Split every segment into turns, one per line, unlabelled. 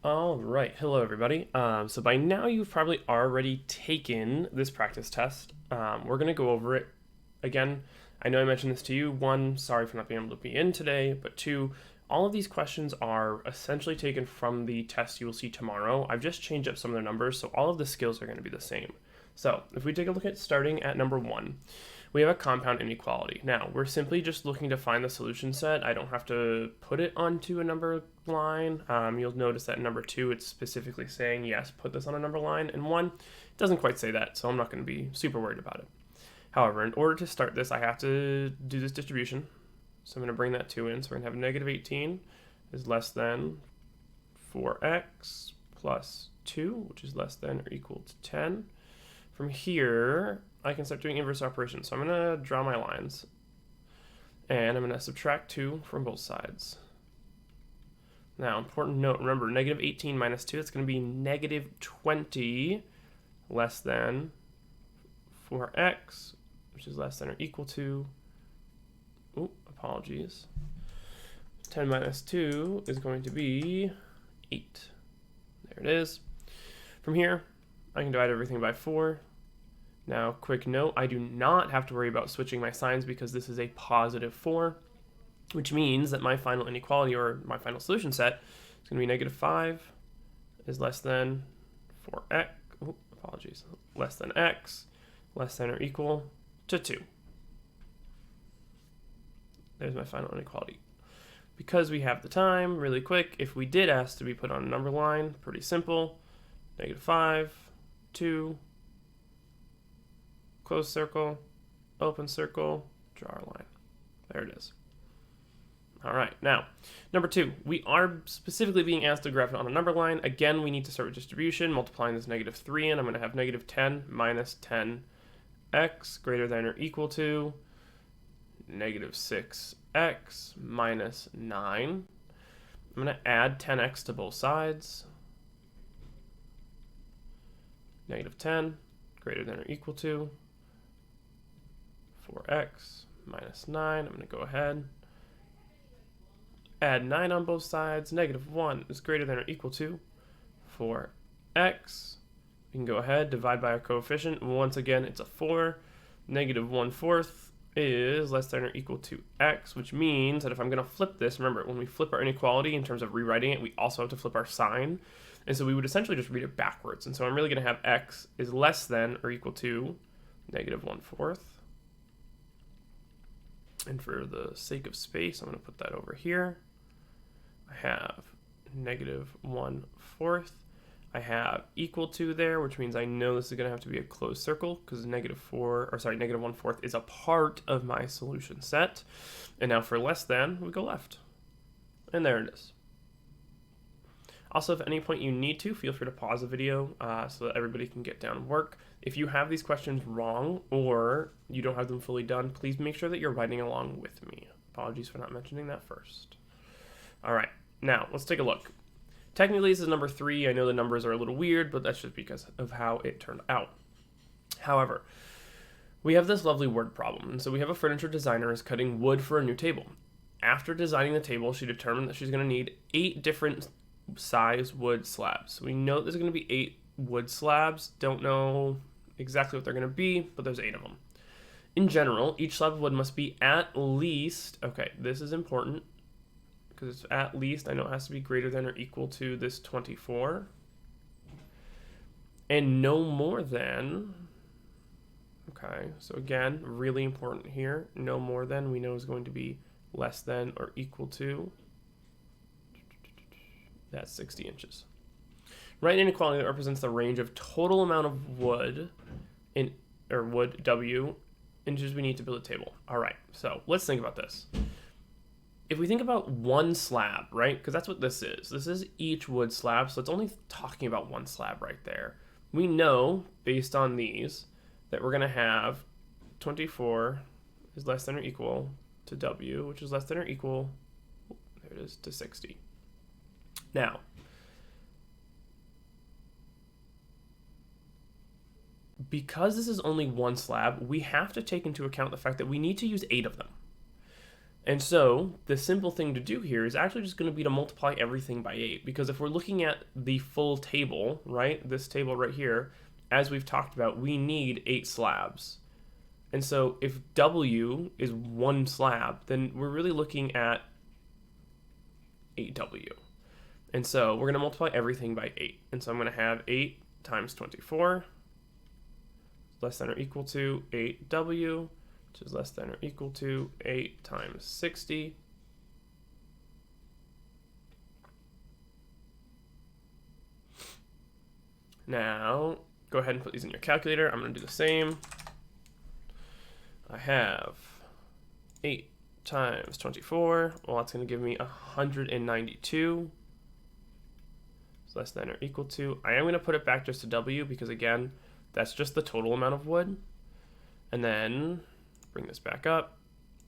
All right, hello everybody. So by now you've probably already taken this practice test. We're gonna go over it again. I know I mentioned this to you. One, sorry for not being able to be in today, but two, all of these questions are essentially taken from the test you will see tomorrow. I've just changed up some of the numbers, so all of the skills are gonna be the same. So if we take a look at starting at number one, we have a compound inequality. Now, we're simply just looking to find the solution set. I don't have to put it onto a number line. You'll notice that in number two, it's specifically saying, yes, put this on a number line. And one, it doesn't quite say that, so I'm not going to be super worried about it. However, in order to start this, I have to do this distribution. So I'm going to bring that 2 in. So we're going to have negative 18 is less than 4x plus 2, which is less than or equal to 10. From here, I can start doing inverse operations. So I'm going to draw my lines. And I'm going to subtract 2 from both sides. Now, important note, remember, negative 18 minus 2, it's going to be negative 20 less than 4x, which is less than or equal to, apologies. 10 minus 2 is going to be 8. There it is. From here, I can divide everything by 4. Now, quick note, I do not have to worry about switching my signs because this is a positive 4, which means that my final inequality, or my final solution set, is going to be negative 5 is less than 4x, less than x, less than or equal to 2. There's my final inequality. Because we have the time, really quick, if we did ask to be put on a number line, pretty simple, negative 5, 2, close circle, open circle, draw our line. There it is. All right, now, number 2, we are specifically being asked to graph it on a number line. Again, we need to start with distribution, multiplying this negative 3 in. I'm going to have negative 10 minus 10x greater than or equal to negative 6x minus 9. I'm going to add 10x to both sides. Negative 10 greater than or equal to 4x minus 9. I'm going to go ahead, add 9 on both sides. Negative 1 is greater than or equal to 4x. We can go ahead, divide by our coefficient. Once again, it's a 4. Negative 1/4 is less than or equal to x, which means that if I'm going to flip this, remember, when we flip our inequality in terms of rewriting it, we also have to flip our sign. And so we would essentially just read it backwards. And so I'm really going to have x is less than or equal to negative 1/4. And for the sake of space, I'm going to put that over here. I have negative 1/4. I have equal to there, which means I know this is going to have to be a closed circle because negative 1/4 is a part of my solution set. And now for less than, we go left. And there it is. Also, if at any point you need to, feel free to pause the video so that everybody can get down and work. If you have these questions wrong or you don't have them fully done, please make sure that you're writing along with me. Apologies for not mentioning that first. All right, now let's take a look. Technically, this is number 3. I know the numbers are a little weird, but that's just because of how it turned out. However, we have this lovely word problem. And so we have a furniture designer is cutting wood for a new table. After designing the table, she determined that she's going to need 8 different size wood slabs. We know there's going to be 8 wood slabs. Don't know exactly what they're going to be, but there's 8 of them. In general, each slab of wood must be at least, okay, this is important because it's at least, I know it has to be greater than or equal to this 24. And no more than, okay, so again, really important here, no more than we know is going to be less than or equal to, that's 60 inches. Write an inequality that represents the range of total amount of wood wood W inches we need to build a table. All right, so let's think about this. If we think about one slab, right, because that's what this is. This is each wood slab, so it's only talking about one slab right there. We know, based on these, that we're going to have 24 is less than or equal to W, which is less than or equal, there it is, to 60. Now, because this is only one slab, we have to take into account the fact that we need to use 8 of them. And so the simple thing to do here is actually just going to be to multiply everything by 8, because if we're looking at the full table, right, this table right here, as we've talked about, we need 8 slabs. And so if W is 1 slab, then we're really looking at 8W. And so we're going to multiply everything by 8. And so I'm going to have 8 times 24 less than or equal to 8W, which is less than or equal to 8 times 60. Now, go ahead and put these in your calculator. I'm going to do the same. I have 8 times 24. Well, that's going to give me 192. It's less than or equal to. I am going to put it back just to W because, again, that's just the total amount of wood. And then bring this back up.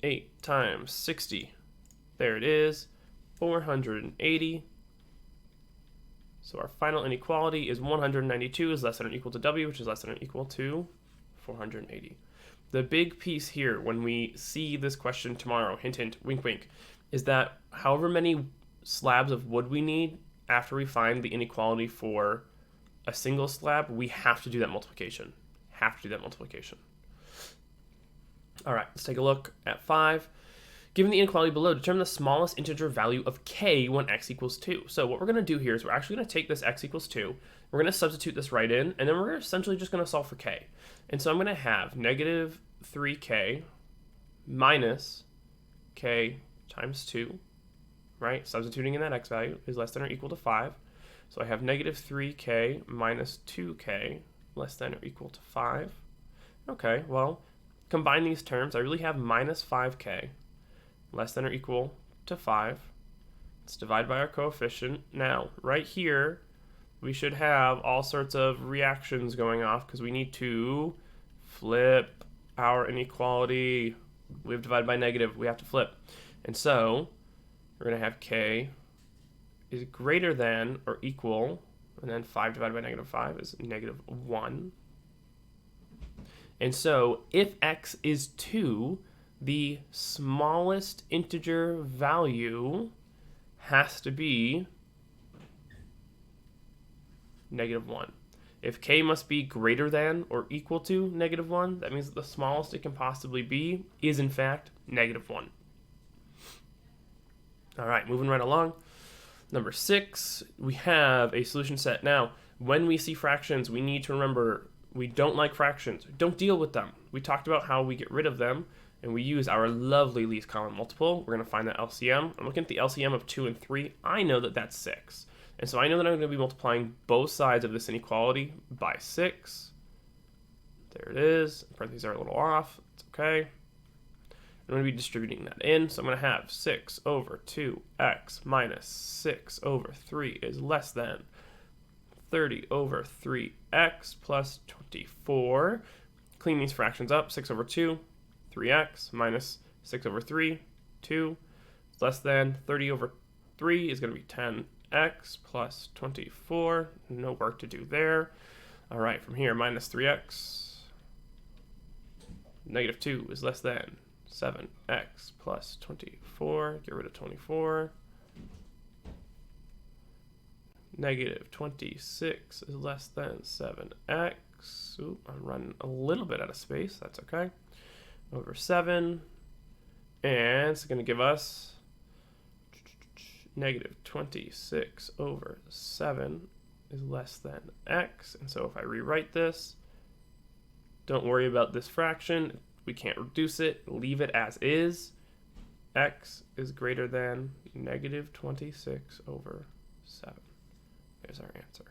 8 times 60. There it is. 480. So our final inequality is 192 is less than or equal to W, which is less than or equal to 480. The big piece here when we see this question tomorrow, hint, hint, wink, wink, is that however many slabs of wood we need after we find the inequality for a single slab, we have to do that multiplication. All right, let's take a look at 5. Given the inequality below, determine the smallest integer value of k when x equals 2. So what we're going to do here is we're actually going to take this x equals 2, we're going to substitute this right in, and then we're essentially just going to solve for k. And so I'm going to have negative 3k minus k times 2, right? Substituting in that x value is less than or equal to 5. So I have negative 3k minus 2k less than or equal to 5. Okay, well, combine these terms. I really have minus 5k less than or equal to 5. Let's divide by our coefficient. Now, right here, we should have all sorts of reactions going off because we need to flip our inequality. We've divided by negative. We have to flip. And so we're going to have k is greater than or equal, and then 5 divided by negative 5 is negative 1. And so if x is 2, the smallest integer value has to be negative 1. If k must be greater than or equal to negative 1, that means that the smallest it can possibly be is, in fact, negative 1. All right, moving right along. Number 6, we have a solution set. Now, when we see fractions, we need to remember we don't like fractions. Don't deal with them. We talked about how we get rid of them, and we use our lovely least common multiple. We're going to find that LCM. I'm looking at the LCM of 2 and 3. I know that that's 6. And so I know that I'm going to be multiplying both sides of this inequality by 6. There it is. Parentheses are a little off. It's okay. I'm going to be distributing that in. So I'm going to have 6 over 2x minus 6 over 3 is less than 30 over 3x plus 24. Clean these fractions up. 6 over 2, 3x minus 6 over 3, 2. It's less than 30 over 3 is going to be 10x plus 24. No work to do there. All right, from here, minus 3x. Negative 2 is less than 7x plus 24. Get rid of 24. Negative 26 is less than 7x. Ooh, I'm running a little bit out of space. That's okay. Over 7. And it's going to give us negative 26 over 7 is less than x. And so if I rewrite this, don't worry about this fraction. We can't reduce it. Leave it as is. X is greater than negative 26 over 7. There's our answer.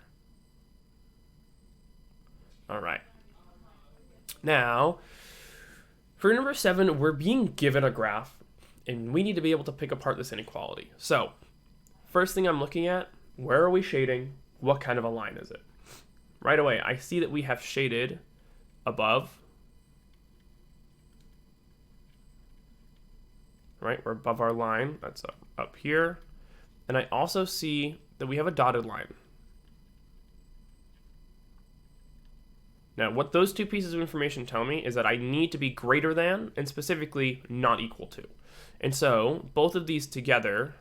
All right. Now, for number 7, we're being given a graph, and we need to be able to pick apart this inequality. So, first thing I'm looking at, where are we shading? What kind of a line is it? Right away, I see that we have shaded above. Right, we're above our line. That's up here. And I also see that we have a dotted line. Now, what those two pieces of information tell me is that I need to be greater than, and specifically not equal to. And so both of these together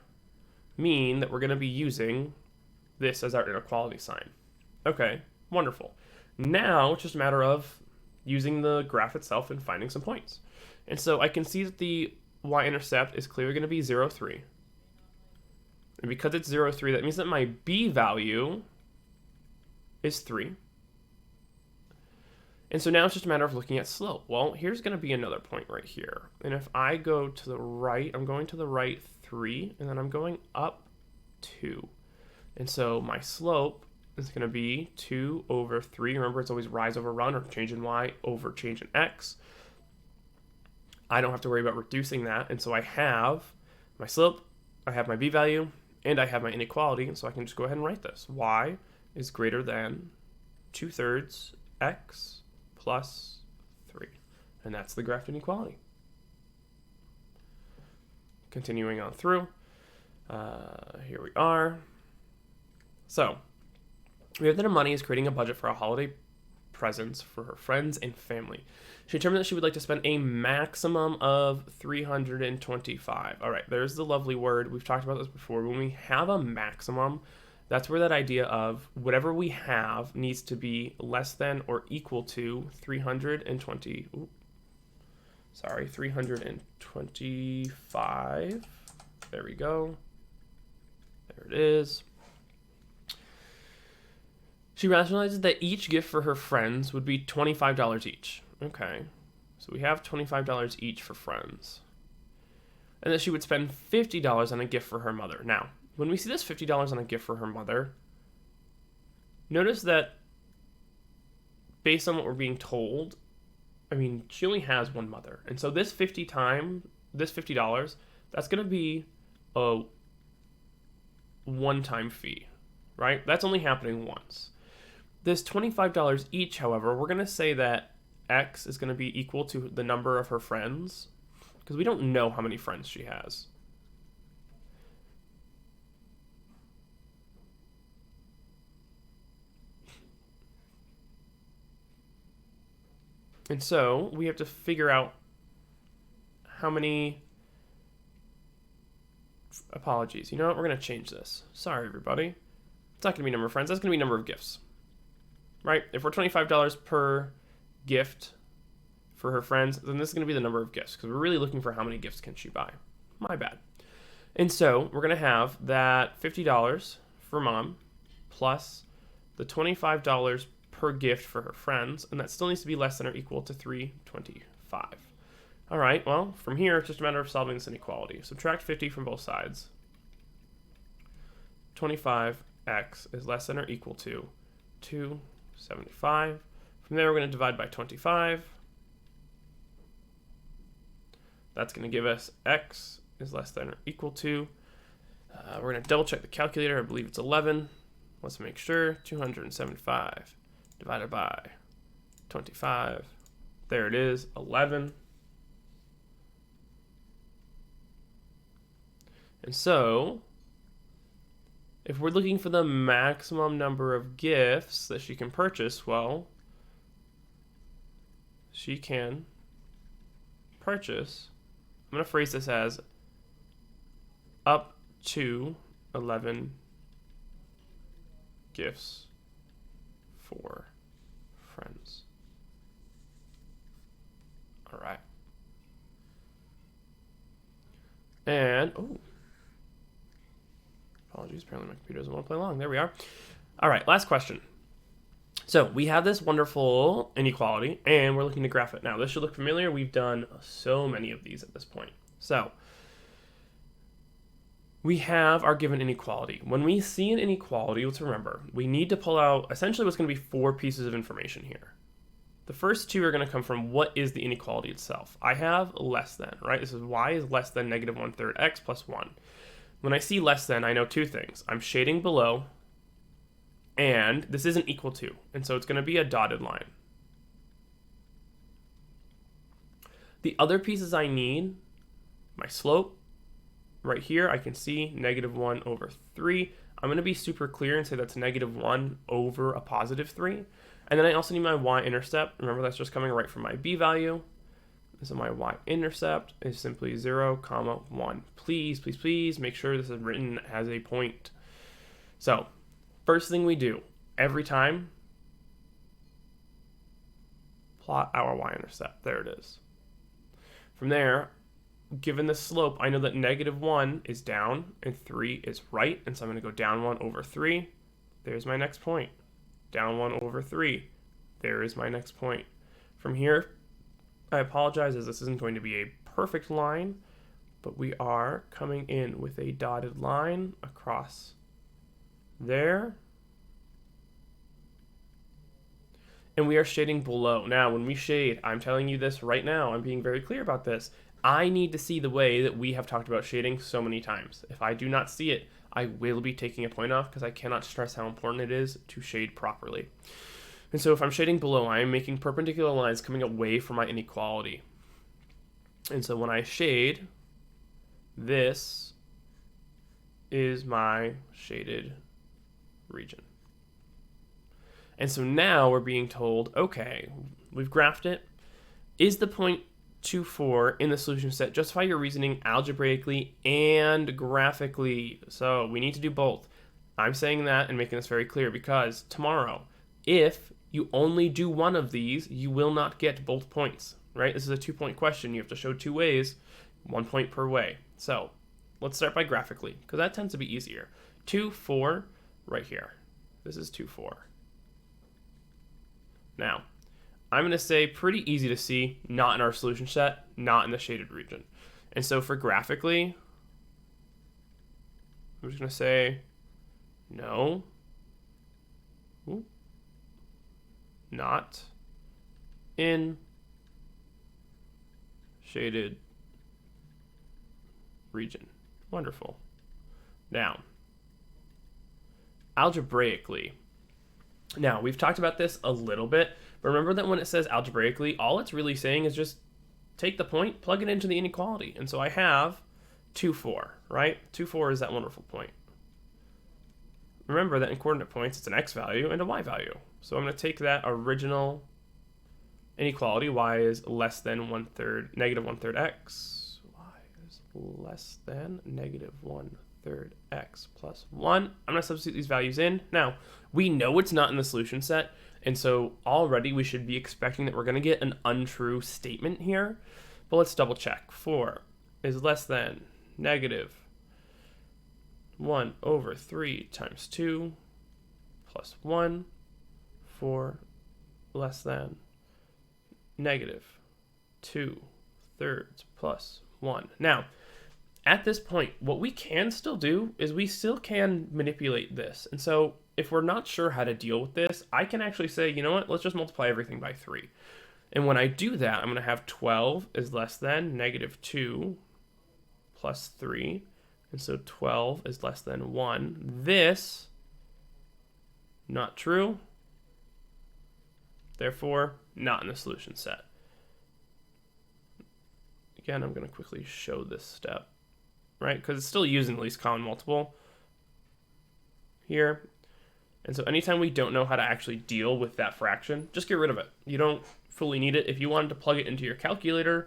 mean that we're going to be using this as our inequality sign. Okay, wonderful. Now it's just a matter of using the graph itself and finding some points. And so I can see that the y-intercept is clearly going to be 0, 3. And because it's 0, 3, that means that my b value is 3. And so now it's just a matter of looking at slope. Well, here's going to be another point right here. And if I go to the right, I'm going to the right 3, and then I'm going up 2. And so my slope is going to be 2 over 3. Remember, it's always rise over run, or change in y over change in x. I don't have to worry about reducing that. And so I have my slope, I have my b value, and I have my inequality. And so I can just go ahead and write this. Y is greater than 2/3 x plus 3. And that's the graphed inequality. Continuing on through. Here we are. So we have that Amani is creating a budget for a holiday presents for her friends and family. She determined that she would like to spend a maximum of $325. All right, there's the lovely word. We've talked about this before. When we have a maximum, that's where that idea of whatever we have needs to be less than or equal to 320. Ooh, sorry, 325. There we go. There it is. She rationalizes that each gift for her friends would be $25 each. Okay, so we have $25 each for friends. And that she would spend $50 on a gift for her mother. Now, when we see this $50 on a gift for her mother, notice that based on what we're being told, I mean, she only has one mother. And so this $50, that's going to be a one-time fee, right? That's only happening once. This $25 each, however, we're going to say that X is going to be equal to the number of her friends, because we don't know how many friends she has. And so we have to figure out how many... Apologies. You know what? We're going to change this. Sorry, everybody. It's not going to be number of friends. That's going to be number of gifts. Right? If we're $25 per gift for her friends, then this is going to be the number of gifts, because we're really looking for how many gifts can she buy. My bad. And so we're going to have that $50 for mom plus the $25 per gift for her friends, and that still needs to be less than or equal to $325. All right, well, from here, it's just a matter of solving this inequality. Subtract 50 from both sides. 25x is less than or equal to 275. From there, we're going to divide by 25. That's going to give us x is less than or equal to, we're going to double check the calculator. I believe it's 11. Let's make sure. 275 divided by 25. There it is, 11. And so, if we're looking for the maximum number of gifts that she can purchase, well, she can purchase, I'm going to phrase this as up to 11 gifts for friends. All right. And, oh, apologies, apparently my computer doesn't want to play along. There we are. All right, last question. So we have this wonderful inequality, and we're looking to graph it. Now, this should look familiar. We've done so many of these at this point. So we have our given inequality. When we see an inequality, let's remember, we need to pull out essentially what's going to be 4 pieces of information here. The first 2 are going to come from what is the inequality itself. I have less than, right? This is y is less than negative 1/3 x plus 1. When I see less than, I know 2 things. I'm shading below, and this isn't equal to, and so it's going to be a dotted line. The other pieces I need, my slope, right here, I can see negative 1/3. I'm going to be super clear and say that's negative 1 over a positive 3. And then I also need my y-intercept. Remember, that's just coming right from my b value. So my y-intercept is simply 0, 1. Please, please, please make sure this is written as a point. So first thing we do, every time, plot our y-intercept. There it is. From there, given the slope, I know that -1 is down and 3 is right. And so I'm going to go down 1 over 3. There's my next point. Down 1 over 3. There is my next point. From here, I apologize as this isn't going to be a perfect line, but we are coming in with a dotted line across there. And we are shading below. Now, when we shade, I'm telling you this right now, I'm being very clear about this. I need to see the way that we have talked about shading so many times. If I do not see it, I will be taking a point off because I cannot stress how important it is to shade properly. And so if I'm shading below, I am making perpendicular lines coming away from my inequality. And so when I shade, this is my shaded region. And so now we're being told, okay, we've graphed it. Is the point 2, 4 in the solution set? Justify your reasoning algebraically and graphically. So we need to do both. I'm saying that and making this very clear because tomorrow, if you only do one of these, you will not get both points, right? This is a 2-point question. You have to show 2 ways, 1 point per way. So let's start by graphically because that tends to be easier. 2, 4, right here. This is 2, 4. Now, I'm going to say pretty easy to see, not in our solution set, not in the shaded region. And so for graphically, I'm just going to say no, not in shaded region. Wonderful. Now, algebraically. Now, we've talked about this a little bit, but remember that when it says algebraically, all it's really saying is just take the point, plug it into the inequality. And so I have 2, 4, right? 2, 4 is that wonderful point. Remember that in coordinate points, it's an x value and a y value. So I'm going to take that original inequality, y is less than negative 1/3 x. Y is less than negative 1/3 x plus 1. I'm going to substitute these values in. Now, we know it's not in the solution set, and so already we should be expecting that we're going to get an untrue statement here. But let's double check. 4 is less than negative 1 over 3 times 2 plus 1. 4 less than negative 2/3 plus 1. Now, at this point, what we can still do is we still can manipulate this. And so if we're not sure how to deal with this, I can actually say, you know what, let's just multiply everything by 3. And when I do that, I'm going to have 12 is less than negative 2 plus 3. And so 12 is less than 1. This, not true. Therefore, not in the solution set. Again, I'm going to quickly show this step, right? Because it's still using the least common multiple here. And so anytime we don't know how to actually deal with that fraction, just get rid of it. You don't fully need it. If you wanted to plug it into your calculator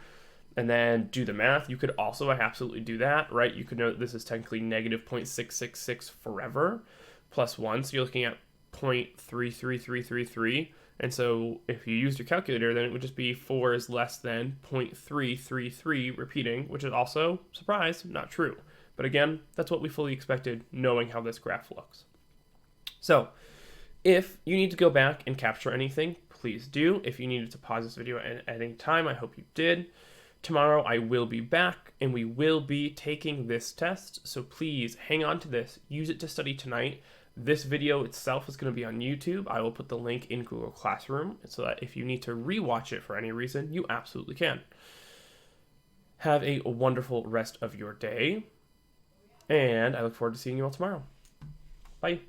and then do the math, you could also absolutely do that, right? You could know that this is technically negative 0.666 forever plus 1. So you're looking at 0.33333. And so if you used your calculator, then it would just be 4 is less than 0.333 repeating, which is also, surprise, not true. But again, that's what we fully expected knowing how this graph looks. So if you need to go back and capture anything, please do. If you needed to pause this video at any time, I hope you did. Tomorrow I will be back and we will be taking this test. So please hang on to this, use it to study tonight. This video itself is going to be on YouTube. I will put the link in Google Classroom so that if you need to rewatch it for any reason, you absolutely can. Have a wonderful rest of your day, and I look forward to seeing you all tomorrow. Bye.